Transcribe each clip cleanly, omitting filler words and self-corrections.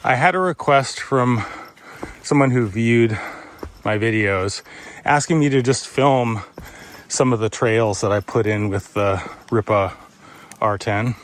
I had a request from someone who viewed my videos asking me to just film some of the trails that I put in with the Rippa R10.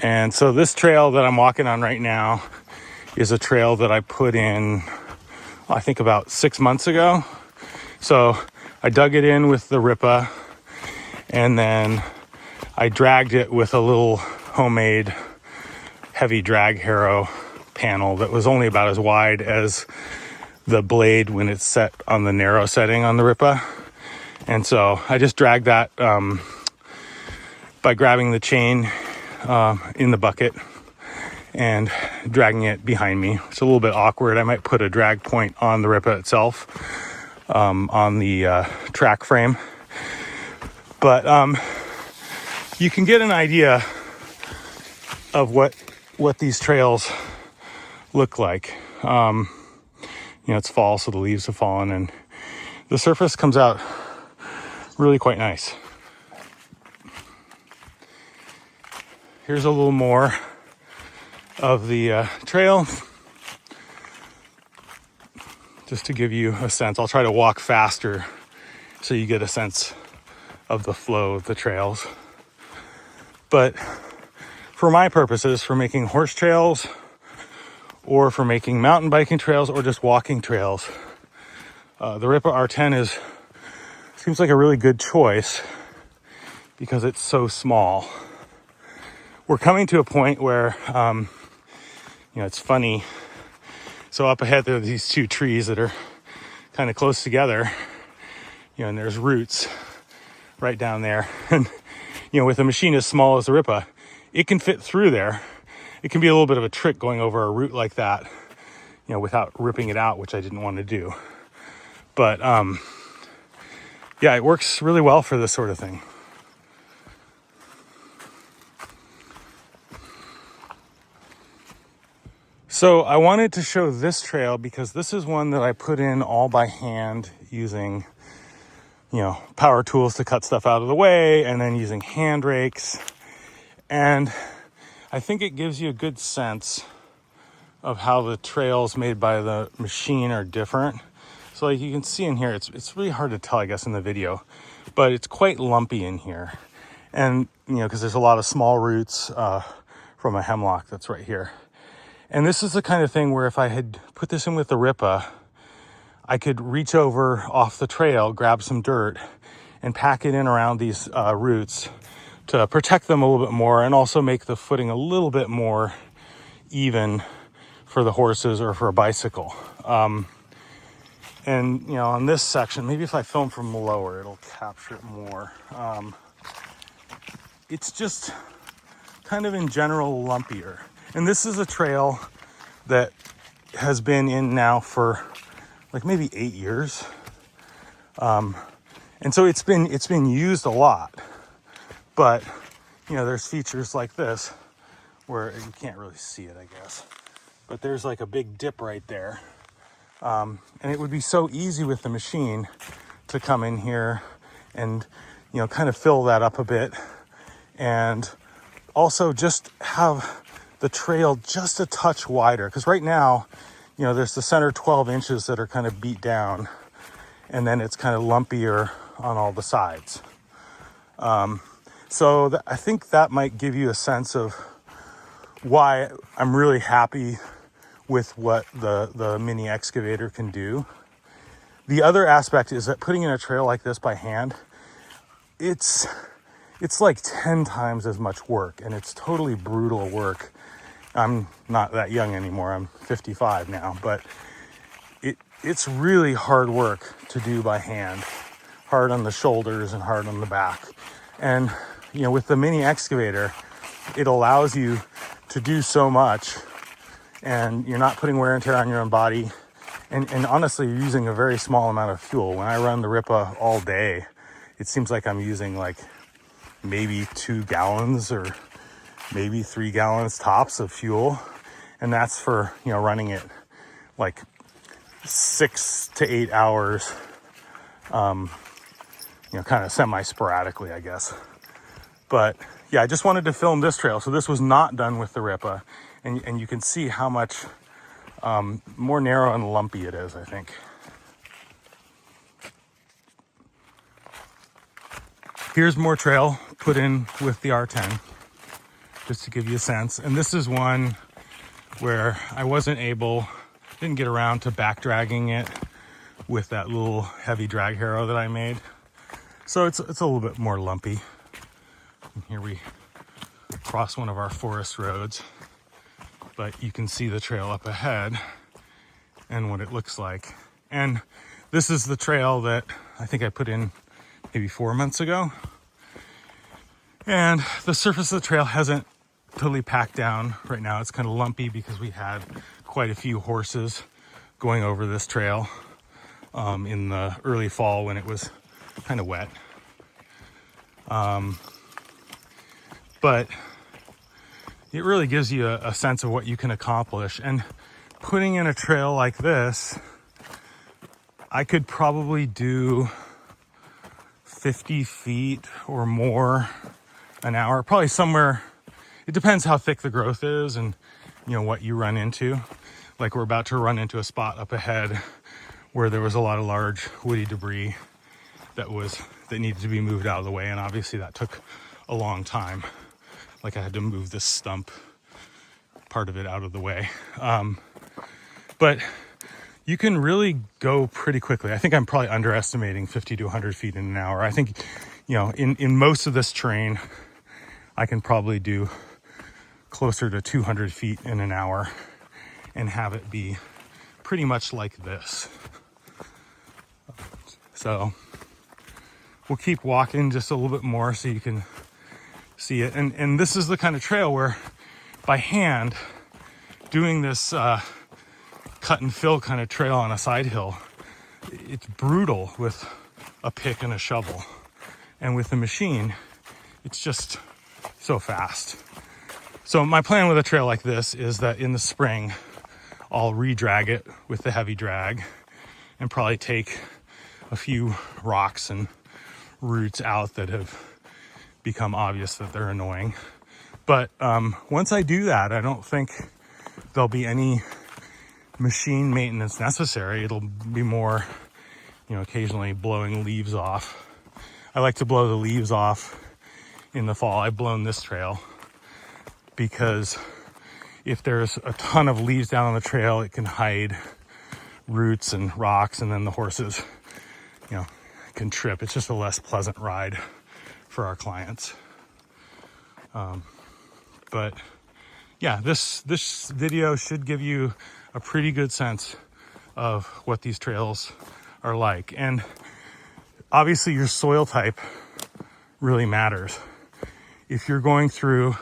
And so this trail that I'm walking on right now is a trail that I put in, I think about 6 months ago. So I dug it in with the Rippa, and then I dragged it with a little homemade heavy drag harrow panel that was only about as wide as the blade when it's set on the narrow setting on the Rippa. And so I just dragged that by grabbing the chain in the bucket and dragging it behind me. It's a little bit awkward. I might put a drag point on the Rippa itself, on the track frame. But you can get an idea of what these trails look like. It's fall, so the leaves have fallen, and the surface comes out really quite nice. Here's a little more of the trail, just to give you a sense. I'll try to walk faster so you get a sense of the flow of the trails. But for my purposes, for making horse trails or for making mountain biking trails or just walking trails, the Ripa R10 seems like a really good choice because it's so small. We're coming to a point where, it's funny. So up ahead there are these two trees that are kind of close together, and there's roots right down there. And, with a machine as small as the Rippa, it can fit through there. It can be a little bit of a trick going over a root like that, without ripping it out, which I didn't want to do. But, it works really well for this sort of thing. So I wanted to show this trail because this is one that I put in all by hand using, power tools to cut stuff out of the way, and then using hand rakes. And I think it gives you a good sense of how the trails made by the machine are different. So like you can see in here, it's really hard to tell, I guess, in the video, but it's quite lumpy in here. And, because there's a lot of small roots from a hemlock that's right here. And this is the kind of thing where if I had put this in with the Rippa, I could reach over off the trail, grab some dirt, and pack it in around these roots to protect them a little bit more and also make the footing a little bit more even for the horses or for a bicycle. And, on this section, maybe if I film from lower, it'll capture it more. It's just kind of in general lumpier. And this is a trail that has been in now for like maybe 8 years. And so it's been used a lot, but there's features like this where you can't really see it, I guess, but there's like a big dip right there. And it would be so easy with the machine to come in here and, kind of fill that up a bit, and also just have the trail just a touch wider. Because right now, there's the center 12 inches that are kind of beat down, and then it's kind of lumpier on all the sides. So I think that might give you a sense of why I'm really happy with what the mini excavator can do. The other aspect is that putting in a trail like this by hand, it's like 10 times as much work, and it's totally brutal work. I'm not that young anymore. I'm 55 now, but it's really hard work to do by hand. Hard on the shoulders and hard on the back. And, with the mini excavator, it allows you to do so much, and you're not putting wear and tear on your own body. And honestly, you're using a very small amount of fuel. When I run the Rippa all day, it seems like I'm using like maybe 2 gallons or maybe 3 gallons tops of fuel. And that's for, running it like 6 to 8 hours, kind of semi-sporadically, I guess. But yeah, I just wanted to film this trail. So this was not done with the Ripa, and you can see how much more narrow and lumpy it is, I think. Here's more trail put in with the R10, just to give you a sense. And this is one where I didn't get around to back dragging it with that little heavy drag harrow that I made. So it's a little bit more lumpy. And here we cross one of our forest roads, but you can see the trail up ahead and what it looks like. And this is the trail that I think I put in maybe 4 months ago. And the surface of the trail hasn't totally packed down right now. It's kind of lumpy because we had quite a few horses going over this trail in the early fall when it was kind of wet. But it really gives you a sense of what you can accomplish. And putting in a trail like this, I could probably do 50 feet or more an hour, probably somewhere. It depends how thick the growth is and, you know, what you run into. Like we're about to run into a spot up ahead where there was a lot of large woody debris that needed to be moved out of the way. And obviously that took a long time. Like I had to move this stump, part of it, out of the way. But you can really go pretty quickly. I think I'm probably underestimating 50 to 100 feet in an hour. I think, you know, in most of this terrain, I can probably do closer to 200 feet in an hour and have it be pretty much like this. So we'll keep walking just a little bit more so you can see it. And this is the kind of trail where by hand doing this cut and fill kind of trail on a side hill, it's brutal with a pick and a shovel. And with the machine, it's just so fast. So my plan with a trail like this is that in the spring, I'll re-drag it with the heavy drag and probably take a few rocks and roots out that have become obvious that they're annoying. But once I do that, I don't think there'll be any machine maintenance necessary. It'll be more, you know, occasionally blowing leaves off. I like to blow the leaves off in the fall. I've blown this trail because if there's a ton of leaves down on the trail, it can hide roots and rocks, and then the horses, you know, can trip. It's just a less pleasant ride for our clients. But yeah, this video should give you a pretty good sense of what these trails are like. And obviously your soil type really matters. If you're going through,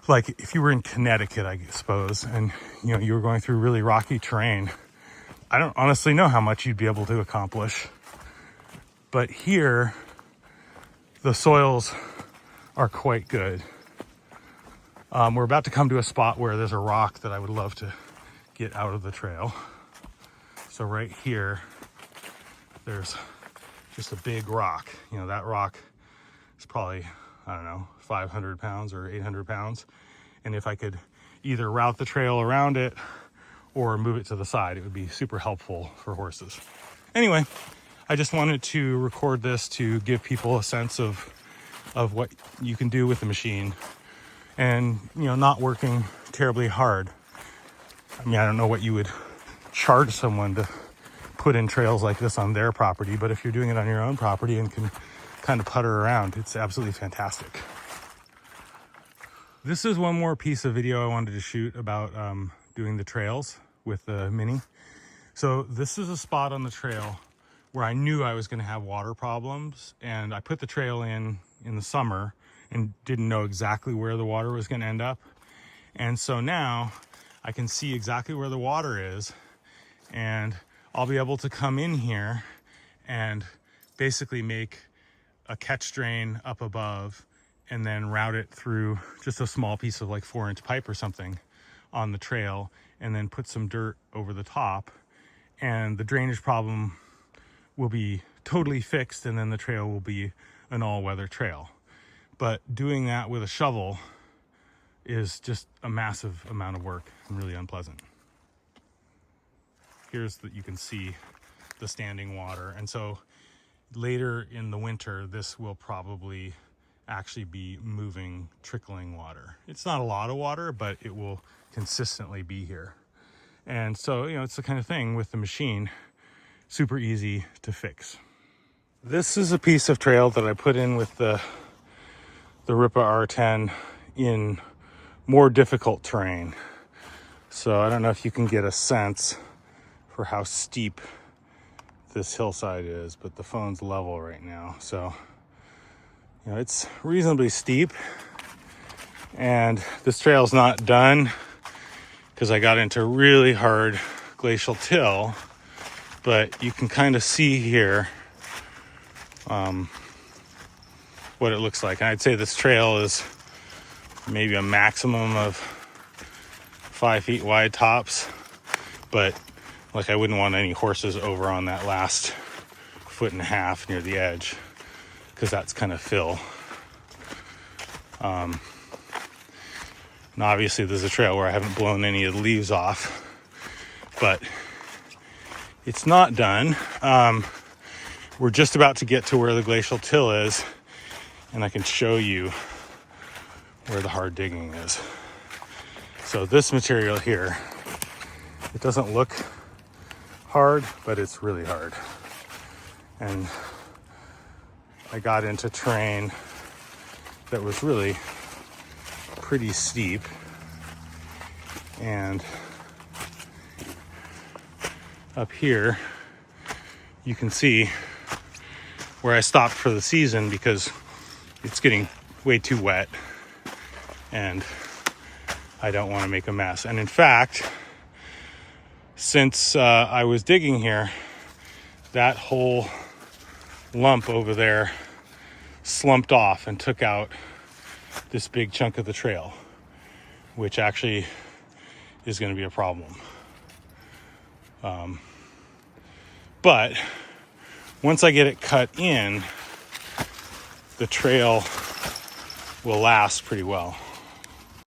like if you were in Connecticut, I suppose, and you know, you were going through really rocky terrain, I don't honestly know how much you'd be able to accomplish. But here, the soils are quite good. We're about to come to a spot where there's a rock that I would love to get out of the trail. So right here, there's just a big rock. You know, that rock is probably, I don't know, 500 pounds or 800 pounds. And if I could either route the trail around it or move it to the side, it would be super helpful for horses. Anyway, I just wanted to record this to give people a sense of what you can do with the machine, and, you know, not working terribly hard. I mean, I don't know what you would charge someone to put in trails like this on their property, but if you're doing it on your own property and can kind of putter around, it's absolutely fantastic. This is one more piece of video I wanted to shoot about doing the trails with the Mini. So this is a spot on the trail where I knew I was going to have water problems, and I put the trail in the summer and didn't know exactly where the water was going to end up. And so now I can see exactly where the water is, and I'll be able to come in here and basically make a catch drain up above and then route it through just a small piece of like 4-inch pipe or something on the trail, and then put some dirt over the top, and the drainage problem will be totally fixed, and then the trail will be an all-weather trail. But doing that with a shovel is just a massive amount of work and really unpleasant. Here's that you can see the standing water. And so later in the winter, this will probably actually be moving, trickling water. It's not a lot of water, but it will consistently be here. And so, it's the kind of thing with the machine, super easy to fix. This is a piece of trail that I put in with the Ripa R10 in more difficult terrain. So I don't know if you can get a sense for how steep this hillside is, but the phone's level right now. So, it's reasonably steep, and this trail's not done because I got into really hard glacial till, but you can kind of see here what it looks like. And I'd say this trail is maybe a maximum of 5 feet wide tops, but like I wouldn't want any horses over on that last 1.5 feet near the edge, because that's kind of fill. And obviously there's a trail where I haven't blown any of the leaves off, but it's not done. We're just about to get to where the glacial till is, and I can show you where the hard digging is. So this material here, it doesn't look hard, but it's really hard. And I got into terrain that was really pretty steep, and up here you can see where I stopped for the season because it's getting way too wet and I don't want to make a mess. And in fact, since I was digging here, that whole lump over there slumped off and took out this big chunk of the trail, which actually is going to be a problem. But once I get it cut in, the trail will last pretty well.